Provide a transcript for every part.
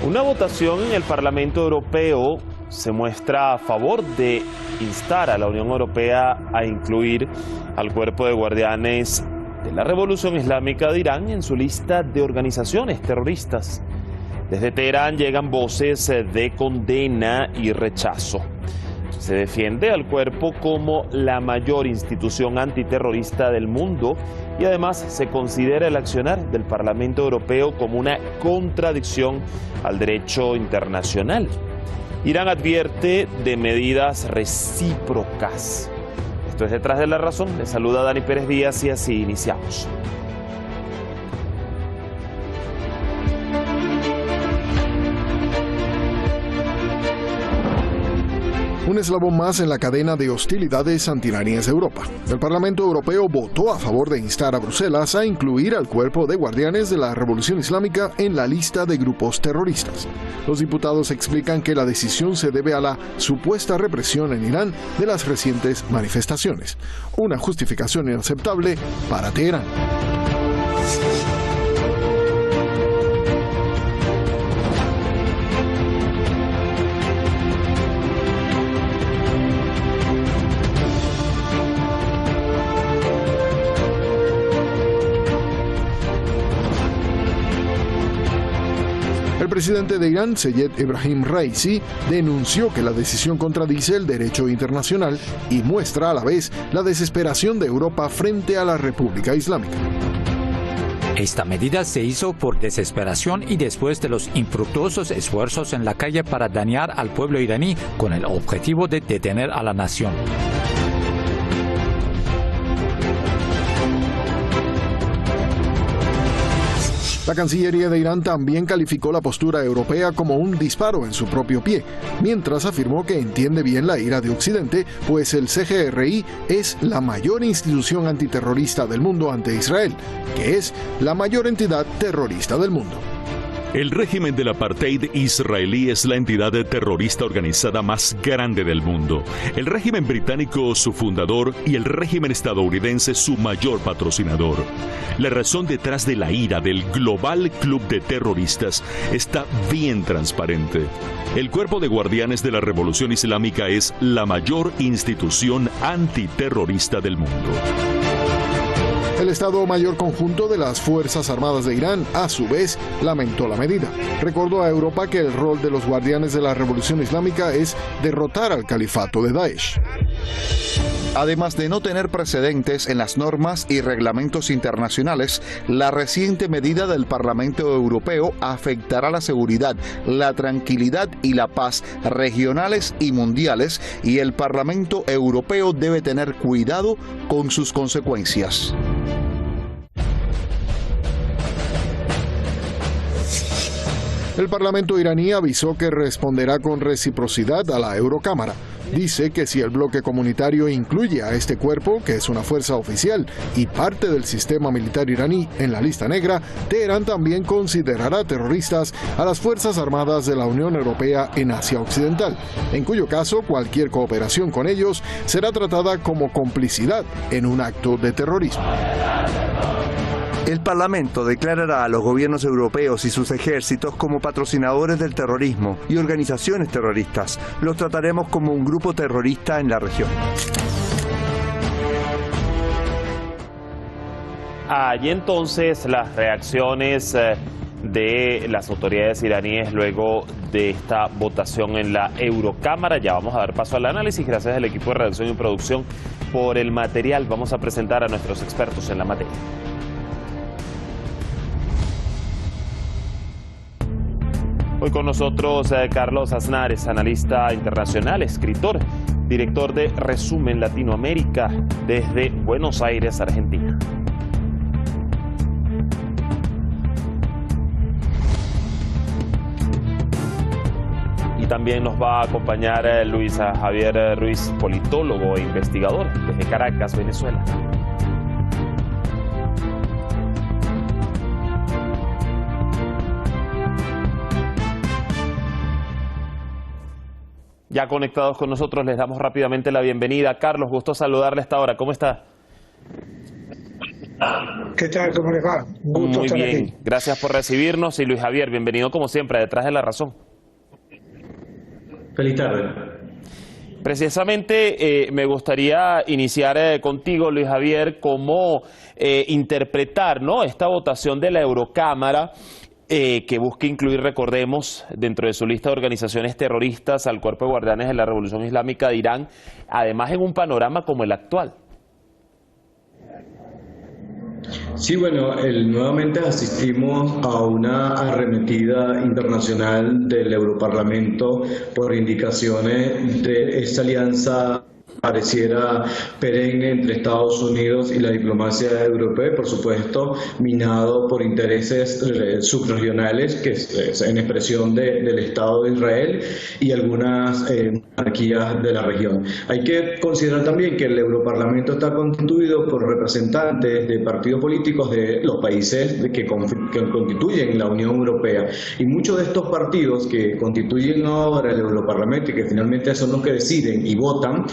Una votación en el Parlamento Europeo se muestra a favor de instar a la Unión Europea a incluir al Cuerpo de Guardianes de la Revolución Islámica de Irán en su lista de organizaciones terroristas. Desde Teherán llegan voces de condena y rechazo. Se defiende al cuerpo como la mayor institución antiterrorista del mundo y además se considera el accionar del Parlamento Europeo como una contradicción al derecho internacional. Irán advierte de medidas recíprocas. Esto es Detrás de la Razón. Les saluda Dani Pérez Díaz y así iniciamos. Un eslabón más en la cadena de hostilidades antiiraníes de Europa. El Parlamento Europeo votó a favor de instar a Bruselas a incluir al Cuerpo de Guardianes de la Revolución Islámica en la lista de grupos terroristas. Los diputados explican que la decisión se debe a la supuesta represión en Irán de las recientes manifestaciones. Una justificación inaceptable para Teherán. El presidente de Irán, Seyed Ebrahim Raisi, denunció que la decisión contradice el derecho internacional y muestra a la vez la desesperación de Europa frente a la República Islámica. Esta medida se hizo por desesperación y después de los infructuosos esfuerzos en la calle para dañar al pueblo iraní con el objetivo de detener a la nación. La Cancillería de Irán también calificó la postura europea como un disparo en su propio pie, mientras afirmó que entiende bien la ira de Occidente, pues el CGRI es la mayor institución antiterrorista del mundo ante Israel, que es la mayor entidad terrorista del mundo. El régimen del apartheid israelí es la entidad terrorista organizada más grande del mundo. El régimen británico, su fundador, y el régimen estadounidense, su mayor patrocinador. La razón detrás de la ira del global club de terroristas está bien transparente. El Cuerpo de Guardianes de la Revolución Islámica es la mayor institución antiterrorista del mundo. El Estado Mayor Conjunto de las Fuerzas Armadas de Irán, a su vez, lamentó la medida. Recordó a Europa que el rol de los guardianes de la Revolución Islámica es derrotar al califato de Daesh. Además de no tener precedentes en las normas y reglamentos internacionales, la reciente medida del Parlamento Europeo afectará la seguridad, la tranquilidad y la paz regionales y mundiales, y el Parlamento Europeo debe tener cuidado con sus consecuencias. El Parlamento iraní avisó que responderá con reciprocidad a la Eurocámara. Dice que si el bloque comunitario incluye a este cuerpo, que es una fuerza oficial y parte del sistema militar iraní, en la lista negra, Teherán también considerará terroristas a las Fuerzas Armadas de la Unión Europea en Asia Occidental, en cuyo caso cualquier cooperación con ellos será tratada como complicidad en un acto de terrorismo. El Parlamento declarará a los gobiernos europeos y sus ejércitos como patrocinadores del terrorismo y organizaciones terroristas. Los trataremos como un grupo terrorista en la región. Allí entonces las reacciones de las autoridades iraníes luego de esta votación en la Eurocámara. Ya vamos a dar paso al análisis. Gracias al equipo de redacción y producción por el material. Vamos a presentar a nuestros expertos en la materia. Hoy con nosotros Carlos Aznares, analista internacional, escritor, director de Resumen Latinoamérica desde Buenos Aires, Argentina. Y también nos va a acompañar Luis Javier Ruiz, politólogo e investigador desde Caracas, Venezuela. Ya conectados con nosotros, les damos rápidamente la bienvenida. Carlos, gusto saludarle a esta hora. ¿Cómo está? ¿Qué tal? ¿Cómo les va? Un gusto Muy estar bien, aquí. gracias por recibirnos. Y Luis Javier, bienvenido como siempre a Detrás de la Razón. Feliz tarde. Precisamente me gustaría iniciar contigo, Luis Javier, cómo interpretar, ¿no?, esta votación de la Eurocámara que busca incluir, recordemos, dentro de su lista de organizaciones terroristas al Cuerpo de Guardianes de la Revolución Islámica de Irán, además en un panorama como el actual. Sí, bueno, nuevamente asistimos a una arremetida internacional del Europarlamento por indicaciones de esta alianza pareciera perenne entre Estados Unidos y la diplomacia europea, por supuesto, minado por intereses subregionales, que es en expresión del Estado de Israel y algunas monarquías de la región. Hay que considerar también que el Europarlamento está constituido por representantes de partidos políticos de los países que constituyen la Unión Europea, y muchos de estos partidos que constituyen ahora el Europarlamento y que finalmente son los que deciden y votan,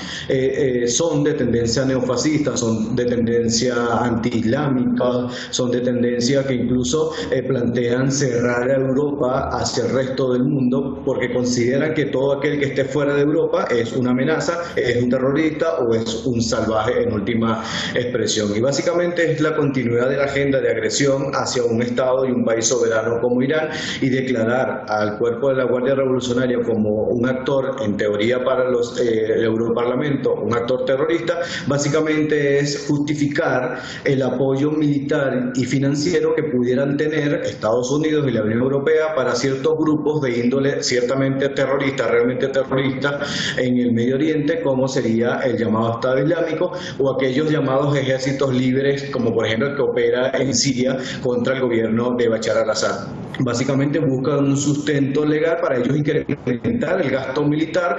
son de tendencia neofascista, son de tendencia antiislámica, son de tendencia que incluso plantean cerrar a Europa hacia el resto del mundo, porque consideran que todo aquel que esté fuera de Europa es una amenaza, es un terrorista o es un salvaje en última expresión. Y básicamente es la continuidad de la agenda de agresión hacia un Estado y un país soberano como Irán, y declarar al cuerpo de la Guardia Revolucionaria como un actor, en teoría para el Europarlamento, un actor terrorista, básicamente es justificar el apoyo militar y financiero que pudieran tener Estados Unidos y la Unión Europea para ciertos grupos de índole ciertamente terrorista, realmente terrorista en el Medio Oriente, como sería el llamado Estado Islámico o aquellos llamados ejércitos libres, como por ejemplo el que opera en Siria contra el gobierno de Bashar al-Assad. Básicamente buscan un sustento legal para ellos incrementar el gasto militar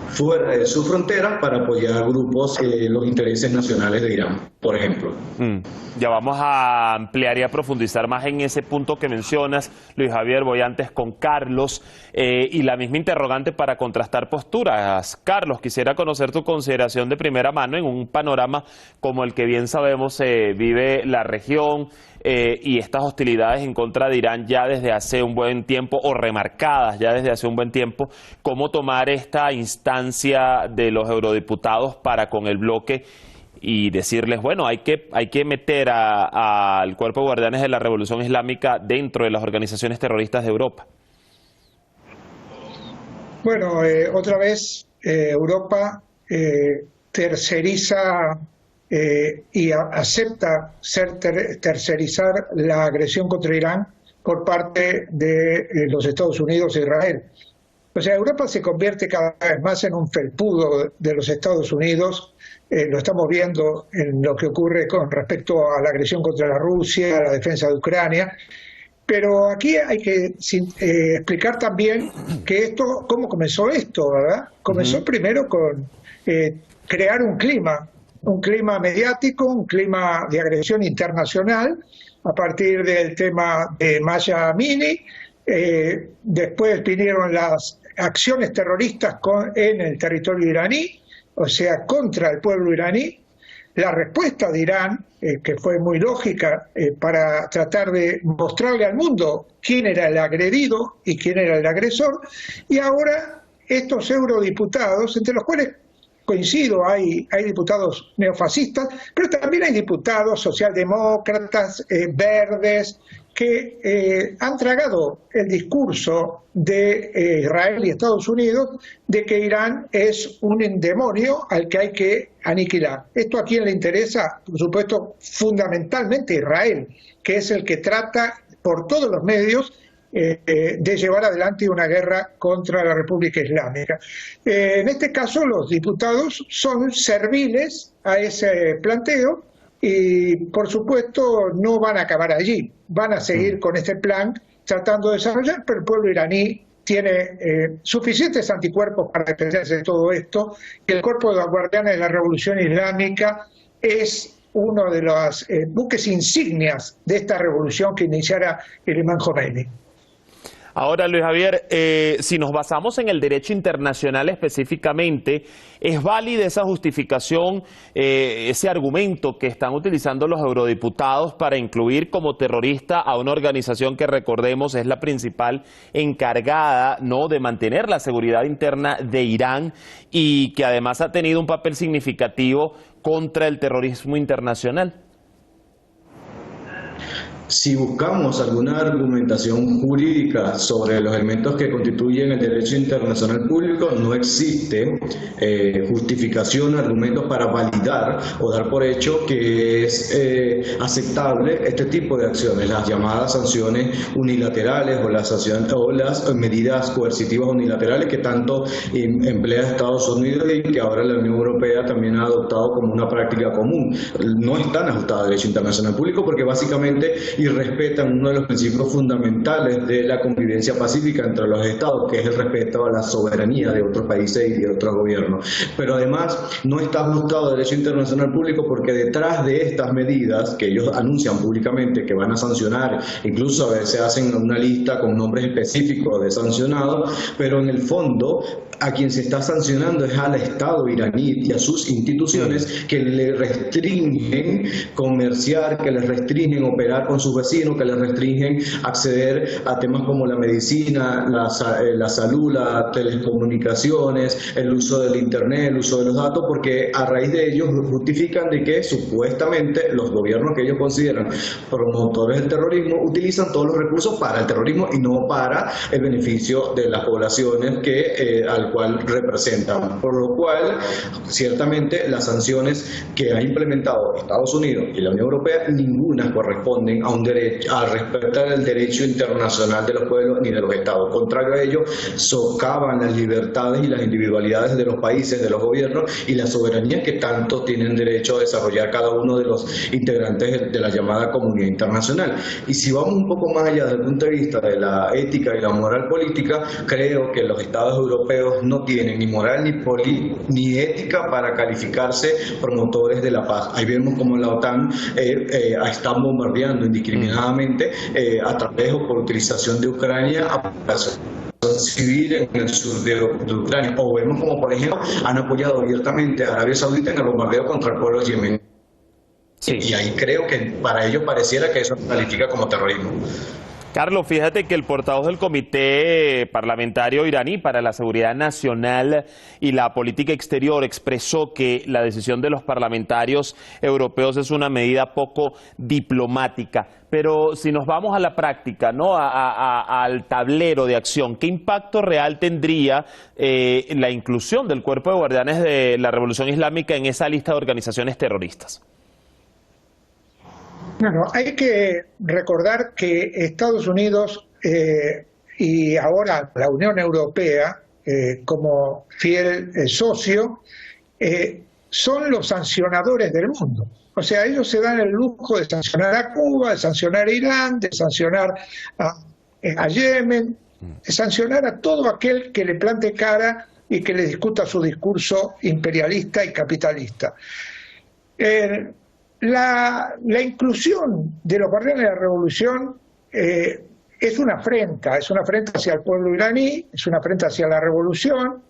fuera de su frontera para apoyar grupos, los intereses nacionales de Irán, por ejemplo. Ya vamos a ampliar y a profundizar más en ese punto que mencionas, Luis Javier. Voy antes con Carlos y la misma interrogante para contrastar posturas. Carlos, quisiera conocer tu consideración de primera mano en un panorama como el que bien sabemos vive la región y estas hostilidades en contra de Irán ya desde hace un buen tiempo, o remarcadas ya desde hace un buen tiempo. ¿Cómo tomar esta instancia de los eurodiputados para con el bloque y decirles, bueno, hay que meter al Cuerpo de Guardianes de la Revolución Islámica dentro de las organizaciones terroristas de Europa? Bueno, otra vez Europa terceriza y acepta tercerizar la agresión contra Irán por parte de los Estados Unidos e Israel. O sea, Europa se convierte cada vez más en un felpudo de los Estados Unidos. Lo estamos viendo en lo que ocurre con respecto a la agresión contra la Rusia, a la defensa de Ucrania. Pero aquí hay que explicar también que cómo comenzó esto, ¿verdad? Comenzó primero con crear un clima mediático, un clima de agresión internacional, a partir del tema de Mahsa Amini. Después vinieron las acciones terroristas en el territorio iraní, o sea, contra el pueblo iraní. La respuesta de Irán, que fue muy lógica para tratar de mostrarle al mundo quién era el agredido y quién era el agresor. Y ahora estos eurodiputados, entre los cuales coincido, hay diputados neofascistas, pero también hay diputados socialdemócratas, verdes, que han tragado el discurso de Israel y Estados Unidos de que Irán es un demonio al que hay que aniquilar. ¿Esto a quién le interesa? Por supuesto, fundamentalmente a Israel, que es el que trata por todos los medios de llevar adelante una guerra contra la República Islámica. En este caso, los diputados son serviles a ese planteo y, por supuesto, no van a acabar allí. Van a seguir con este plan tratando de desarrollar, pero el pueblo iraní tiene suficientes anticuerpos para defenderse de todo esto, y el Cuerpo de Guardianes de la Revolución Islámica es uno de los buques insignias de esta revolución que iniciara el imán Khomeini. Ahora, Luis Javier, si nos basamos en el derecho internacional específicamente, ¿es válida esa justificación, ese argumento que están utilizando los eurodiputados para incluir como terrorista a una organización que, recordemos, es la principal encargada, ¿no?, de mantener la seguridad interna de Irán y que además ha tenido un papel significativo contra el terrorismo internacional? Si buscamos alguna argumentación jurídica sobre los elementos que constituyen el derecho internacional público, no existe justificación, argumentos para validar o dar por hecho que es aceptable este tipo de acciones, las llamadas sanciones unilaterales o las medidas coercitivas unilaterales que tanto emplea Estados Unidos y que ahora la Unión Europea también ha adoptado como una práctica común. No están ajustadas al derecho internacional público porque básicamente y respetan uno de los principios fundamentales de la convivencia pacífica entre los estados, que es el respeto a la soberanía de otros países y de otros gobiernos. Pero además no está ajustado al derecho internacional público porque detrás de estas medidas que ellos anuncian públicamente que van a sancionar, incluso a veces hacen una lista con nombres específicos de sancionados, pero en el fondo a quien se está sancionando es al Estado iraní y a sus instituciones que le restringen comerciar, que les restringen operar con sus vecinos, que les restringen acceder a temas como la medicina, la salud, las telecomunicaciones, el uso del internet, el uso de los datos, porque a raíz de ellos justifican de que supuestamente los gobiernos que ellos consideran promotores del terrorismo utilizan todos los recursos para el terrorismo y no para el beneficio de las poblaciones al cual representan, por lo cual ciertamente las sanciones que ha implementado Estados Unidos y la Unión Europea ninguna corresponden a respetar el derecho internacional de los pueblos ni de los estados. Contrario a ello, socavan las libertades y las individualidades de los países, de los gobiernos y la soberanía que tanto tienen derecho a desarrollar cada uno de los integrantes de la llamada comunidad internacional. Y si vamos un poco más allá desde el punto de vista de la ética y la moral política, creo que los estados europeos no tienen ni moral ni ética para calificarse promotores de la paz. Ahí vemos como la OTAN está bombardeando indiscriminadamente a través o por utilización de Ucrania a población civil en el sur de Ucrania. O vemos como, por ejemplo, han apoyado abiertamente a Arabia Saudita en el bombardeo contra el pueblo de Yemen. Sí. Y ahí creo que para ellos pareciera que eso se califica como terrorismo. Carlos, fíjate que el portavoz del Comité Parlamentario Iraní para la Seguridad Nacional y la Política Exterior expresó que la decisión de los parlamentarios europeos es una medida poco diplomática. Pero si nos vamos a la práctica, ¿no?, al tablero de acción, ¿qué impacto real tendría la inclusión del Cuerpo de Guardianes de la Revolución Islámica en esa lista de organizaciones terroristas? Bueno, hay que recordar que Estados Unidos y ahora la Unión Europea, como fiel socio, son los sancionadores del mundo. O sea, ellos se dan el lujo de sancionar a Cuba, de sancionar a Irán, de sancionar a Yemen, de sancionar a todo aquel que le plante cara y que le discuta su discurso imperialista y capitalista. La inclusión de los guardianes de la revolución es una afrenta hacia el pueblo iraní, es una afrenta hacia la revolución,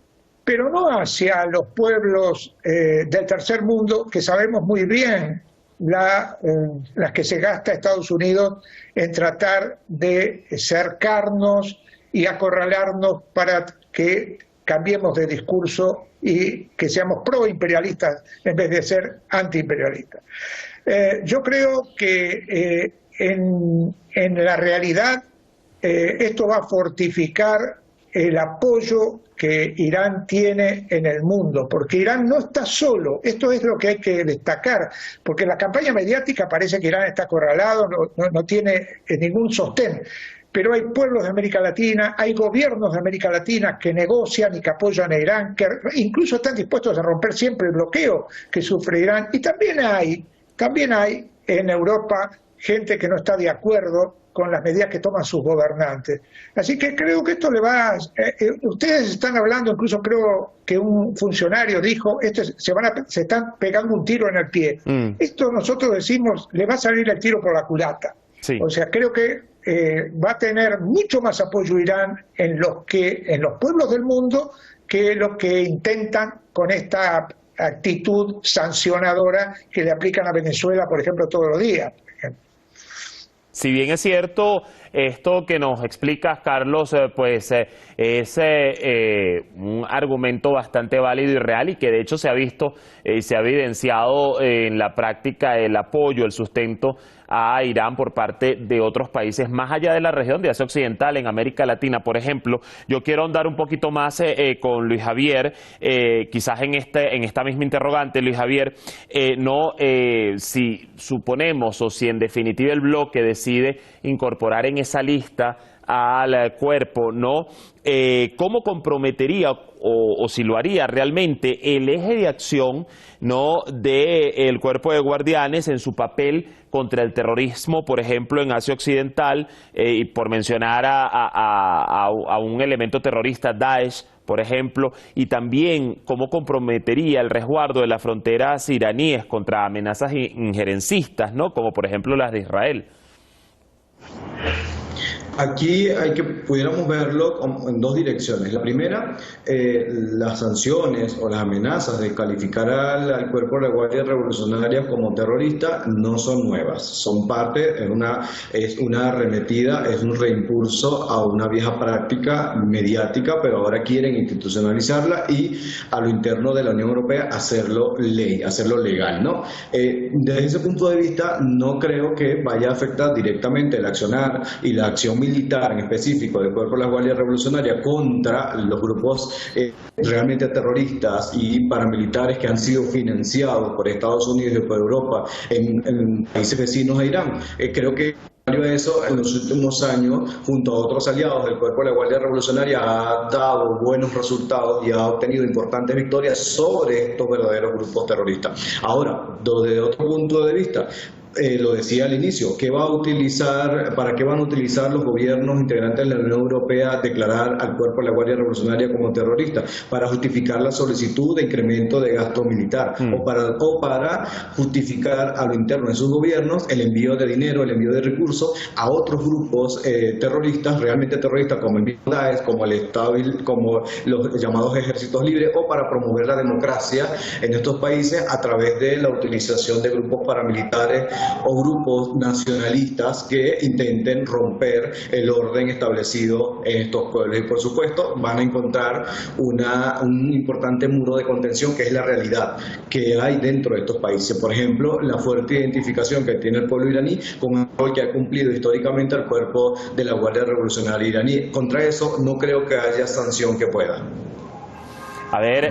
pero no hacia los pueblos del tercer mundo, que sabemos muy bien las que se gasta Estados Unidos en tratar de cercarnos y acorralarnos para que cambiemos de discurso y que seamos pro-imperialistas en vez de ser anti-imperialistas. Yo creo que en la realidad esto va a fortificar el apoyo que Irán tiene en el mundo, porque Irán no está solo. Esto es lo que hay que destacar, porque en la campaña mediática parece que Irán está acorralado, no tiene ningún sostén. Pero hay pueblos de América Latina, hay gobiernos de América Latina que negocian y que apoyan a Irán, que incluso están dispuestos a romper siempre el bloqueo que sufre Irán. Y también hay en Europa gente que no está de acuerdo con las medidas que toman sus gobernantes. Así que creo que esto le va ustedes están hablando, incluso creo que un funcionario dijo, se están pegando un tiro en el pie. Esto nosotros decimos, le va a salir el tiro por la culata. Sí. O sea, creo que va a tener mucho más apoyo Irán en los pueblos del mundo que los que intentan con esta actitud sancionadora que le aplican a Venezuela, por ejemplo, todos los días. Si bien es cierto, esto que nos explicas, Carlos, es un argumento bastante válido y real, y que de hecho se ha visto y se ha evidenciado en la práctica el apoyo, el sustento a Irán por parte de otros países más allá de la región de Asia Occidental, en América Latina, por ejemplo. Yo quiero ahondar un poquito más con Luis Javier, quizás en esta misma interrogante, Luis Javier, si suponemos o si en definitiva el bloque decide incorporar en esa lista al cuerpo, ¿no? ¿Cómo comprometería o si lo haría realmente el eje de acción, ¿no?, del cuerpo de guardianes en su papel contra el terrorismo, por ejemplo, en Asia Occidental, y por mencionar a un elemento terrorista, Daesh, por ejemplo, y también cómo comprometería el resguardo de las fronteras iraníes contra amenazas injerencistas, ¿no?, como por ejemplo las de Israel? Aquí pudiéramos verlo en dos direcciones. La primera, las sanciones o las amenazas de calificar al cuerpo de la Guardia Revolucionaria como terrorista no son nuevas, son parte, es una arremetida, es un reimpulso a una vieja práctica mediática, pero ahora quieren institucionalizarla y a lo interno de la Unión Europea hacerlo ley, hacerlo legal, ¿no? Desde ese punto de vista, no creo que vaya a afectar directamente el accionar y la acción militar en específico del cuerpo de la Guardia Revolucionaria contra los grupos realmente terroristas y paramilitares que han sido financiados por Estados Unidos y por Europa en países vecinos a Irán. Creo que de eso, en los últimos años, junto a otros aliados del cuerpo de la Guardia Revolucionaria, ha dado buenos resultados y ha obtenido importantes victorias sobre estos verdaderos grupos terroristas. Ahora, desde otro punto de vista, lo decía al inicio, ¿para qué van a utilizar los gobiernos integrantes de la Unión Europea declarar al cuerpo de la Guardia Revolucionaria como terrorista? Para justificar la solicitud de incremento de gasto militar o para justificar a lo interno de sus gobiernos el envío de dinero, el envío de recursos a otros grupos terroristas, realmente terroristas, como el Daesh, como el Estado, como los llamados ejércitos libres, o para promover la democracia en estos países a través de la utilización de grupos paramilitares o grupos nacionalistas que intenten romper el orden establecido en estos pueblos. Y por supuesto van a encontrar un importante muro de contención, que es la realidad que hay dentro de estos países. Por ejemplo, la fuerte identificación que tiene el pueblo iraní con el rol que ha cumplido históricamente el cuerpo de la Guardia Revolucionaria iraní. Contra eso no creo que haya sanción que pueda. A ver,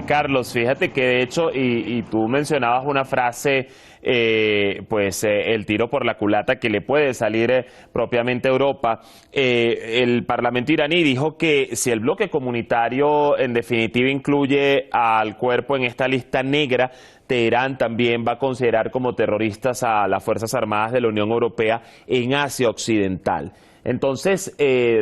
Carlos, fíjate que de hecho, y tú mencionabas una frase, el tiro por la culata que le puede salir propiamente a Europa. El Parlamento iraní dijo que si el bloque comunitario en definitiva incluye al cuerpo en esta lista negra, Teherán también va a considerar como terroristas a las Fuerzas Armadas de la Unión Europea en Asia Occidental. Entonces,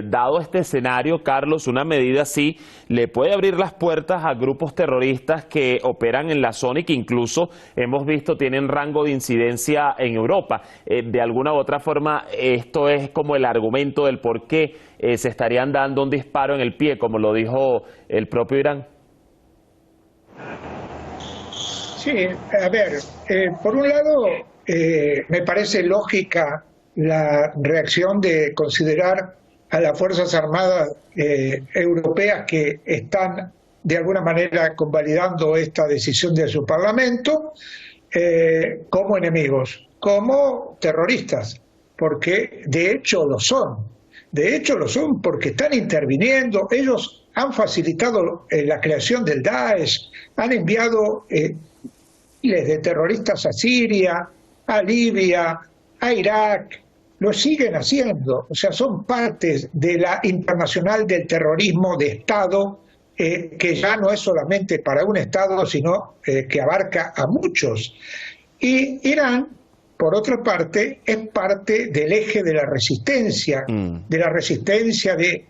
dado este escenario, Carlos, una medida así le puede abrir las puertas a grupos terroristas que operan en la zona y que incluso hemos visto tienen rango de incidencia en Europa. De alguna u otra forma, esto es como el argumento del por qué se estarían dando un disparo en el pie, como lo dijo el propio Irán. Sí, a ver, por un lado, me parece lógica la reacción de considerar a las Fuerzas Armadas europeas que están de alguna manera convalidando esta decisión de su Parlamento como enemigos, como terroristas, porque de hecho lo son. De hecho lo son porque están interviniendo. Ellos han facilitado la creación del Daesh, han enviado miles de terroristas a Siria, a Libia, a Irak. Lo siguen haciendo, o sea, son partes de la internacional del terrorismo de Estado, que ya no es solamente para un Estado, sino que abarca a muchos. Y Irán, por otra parte, es parte del eje de la resistencia de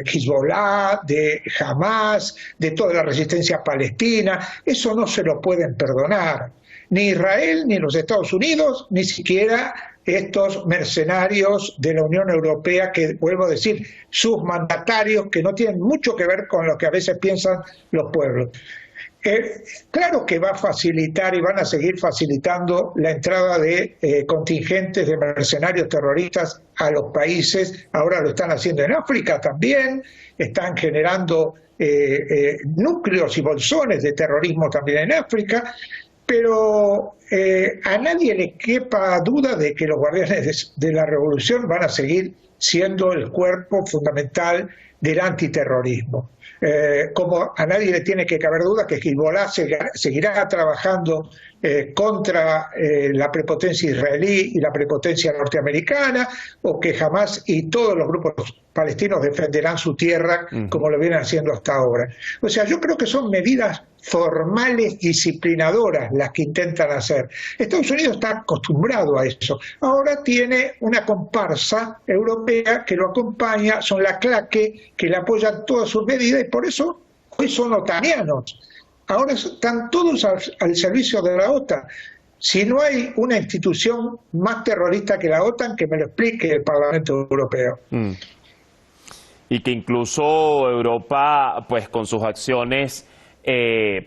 Hezbollah, de Hamas, de toda la resistencia palestina. Eso no se lo pueden perdonar. Ni Israel, ni los Estados Unidos, ni siquiera estos mercenarios de la Unión Europea que, vuelvo a decir, sus mandatarios que no tienen mucho que ver con lo que a veces piensan los pueblos. Claro que va a facilitar y van a seguir facilitando la entrada de contingentes de mercenarios terroristas a los países. Ahora lo están haciendo en África también, están generando núcleos y bolsones de terrorismo también en África, pero a nadie le quepa duda de que los guardianes de la revolución van a seguir siendo el cuerpo fundamental del antiterrorismo. Como a nadie le tiene que caber duda que Hezbollah seguirá trabajando contra la prepotencia israelí y la prepotencia norteamericana, o que Hamas y todos los grupos palestinos defenderán su tierra como lo vienen haciendo hasta ahora. O sea, yo creo que son medidas formales, disciplinadoras las que intentan hacer. Estados Unidos está acostumbrado a eso. Ahora tiene una comparsa europea que lo acompaña, son la claque, que le apoyan todas sus medidas, y por eso hoy son otanianos. Ahora están todos al servicio de la OTAN. Si no hay una institución más terrorista que la OTAN, que me lo explique el Parlamento Europeo. Y que incluso Europa, pues con sus acciones,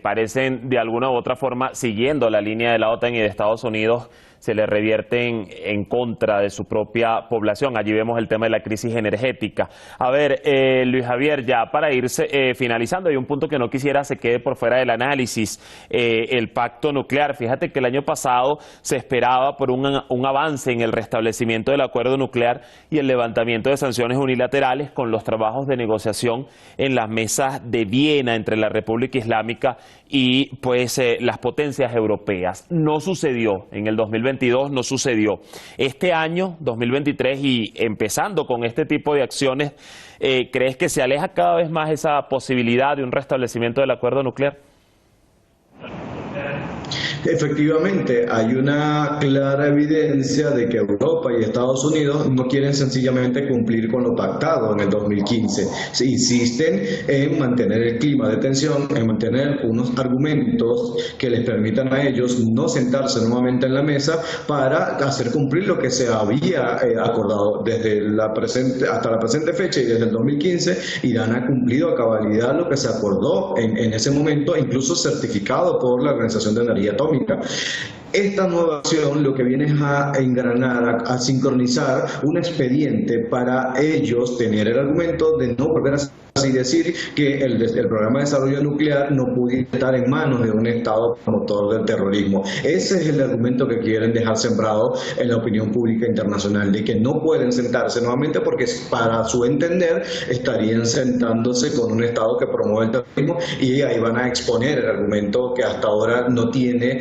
parecen de alguna u otra forma, siguiendo la línea de la OTAN y de Estados Unidos, se le revierten en contra de su propia población. Allí vemos el tema de la crisis energética. A ver, Luis Javier, ya para irse finalizando, hay un punto que no quisiera se quede por fuera del análisis, el pacto nuclear. Fíjate que el año pasado se esperaba por un avance en el restablecimiento del acuerdo nuclear y el levantamiento de sanciones unilaterales con los trabajos de negociación en las mesas de Viena entre la República Islámica y pues las potencias europeas. No sucedió en el 2022, no sucedió. Este año, 2023, y empezando con este tipo de acciones, ¿crees que se aleja cada vez más esa posibilidad de un restablecimiento del acuerdo nuclear? Efectivamente, hay una clara evidencia de que Europa y Estados Unidos no quieren sencillamente cumplir con lo pactado en el 2015. Insisten en mantener el clima de tensión, en mantener unos argumentos que les permitan a ellos no sentarse nuevamente en la mesa para hacer cumplir lo que se había acordado desde hasta la presente fecha, y desde el 2015 Irán ha cumplido a cabalidad lo que se acordó en ese momento, incluso certificado por la Organización de Energía Atómica. Esta nueva acción lo que viene es a engranar, a sincronizar un expediente para ellos tener el argumento de no volver a así decir que el programa de desarrollo nuclear no pudiera estar en manos de un Estado promotor del terrorismo. Ese es el argumento que quieren dejar sembrado en la opinión pública internacional, de que no pueden sentarse nuevamente porque para su entender estarían sentándose con un Estado que promueve el terrorismo, y ahí van a exponer el argumento que hasta ahora no tiene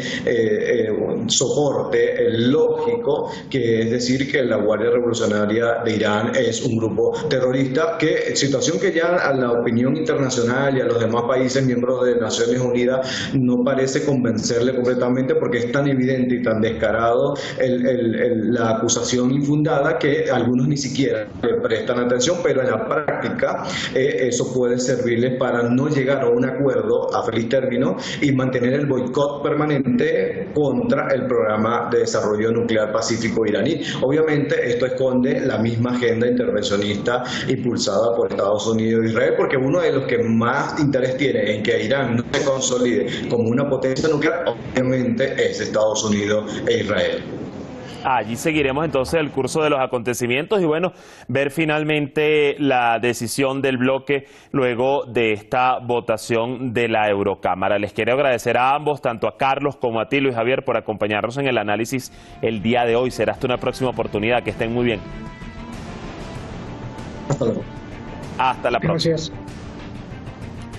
un soporte lógico, que es decir que la Guardia Revolucionaria de Irán es un grupo terrorista, situación que ya a la opinión internacional y a los demás países miembros de Naciones Unidas no parece convencerle completamente, porque es tan evidente y tan descarado la acusación infundada que algunos ni siquiera le prestan atención, pero en la práctica eso puede servirles para no llegar a un acuerdo a feliz término y mantener el boicot permanente contra el programa de desarrollo nuclear pacífico iraní. Obviamente esto esconde la misma agenda intervencionista impulsada por Estados Unidos y Israel, porque uno de los que más interés tiene en que Irán no se consolide como una potencia nuclear, obviamente, es Estados Unidos e Israel. Allí seguiremos entonces el curso de los acontecimientos y bueno, ver finalmente la decisión del bloque luego de esta votación de la Eurocámara. Les quiero agradecer a ambos, tanto a Carlos como a ti, Luis Javier, por acompañarnos en el análisis el día de hoy. Será hasta una próxima oportunidad. Que estén muy bien. Hasta luego. Hasta la próxima. Gracias.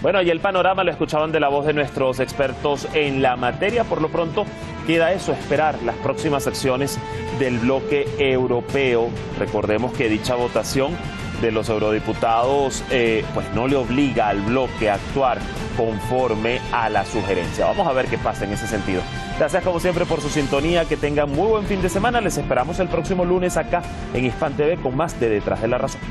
Bueno, y el panorama lo escuchaban de la voz de nuestros expertos en la materia. Por lo pronto, queda eso, esperar las próximas acciones del bloque europeo. Recordemos que dicha votación de los eurodiputados pues no le obliga al bloque a actuar conforme a la sugerencia. Vamos a ver qué pasa en ese sentido. Gracias como siempre por su sintonía, que tengan muy buen fin de semana. Les esperamos el próximo lunes acá en Hispan TV con más de Detrás de la Razón.